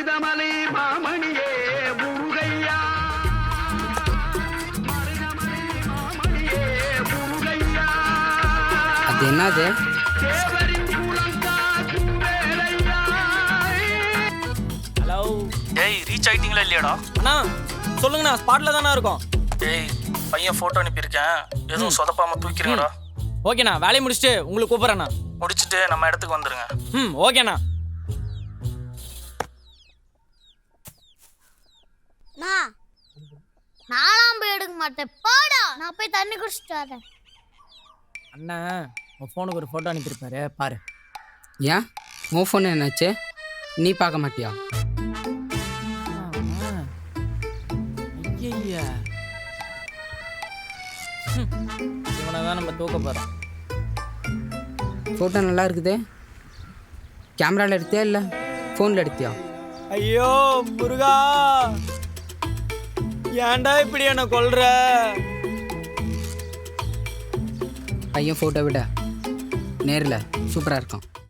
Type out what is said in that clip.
மருதமலை மாமணியே முருகையா மாமணியே முருகையா. அது என்னது? தேவரின் குலங்காக்கும் வேலையா. ஹலோ. டேய் ரீச் ஆயிட்டீங்களா இல்லையாடா? அண்ணா சொல்லுங்கண்ணா, ஸ்பாட்ல தானே இருக்கோம். டேய் பையன் ஃபோட்டோ அனுப்பியிருக்கேன், எதுவும் சொதப்பாம தூக்கிறீங்கடா. ஓகேண்ணா, வேலையை முடிச்சுட்டு உங்களுக்கு கூப்பிட்றேண்ணா. முடிச்சுட்டு நம்ம இடத்துக்கு வந்துருங்க. ஓகேண்ணா. நாலாம் போய் எடுக்க மாட்டேன், போடா. நான் போய் தண்ணி குடிச்சிட்டு வரேன். அண்ணா உன் ஃபோனுக்கு ஒரு ஃபோட்டோ அனுப்பியிருப்பாரு, பாரு. ஏன் உன் ஃபோன் என்னாச்சு? நீ பார்க்க மாட்டியா? ஐயா இவனை தான் நம்ம தூக்க போகிறோம். ஃபோட்டோ நல்லா இருக்குது. கேமராவில் எடுத்தியா இல்லை ஃபோனில் எடுத்தியா? ஐயோ முருகா, ஏன்டா இப்படி என்ன கொல்ற? பையன் ஃபோட்டோ விட நேரில் சூப்பராக இருக்கான்.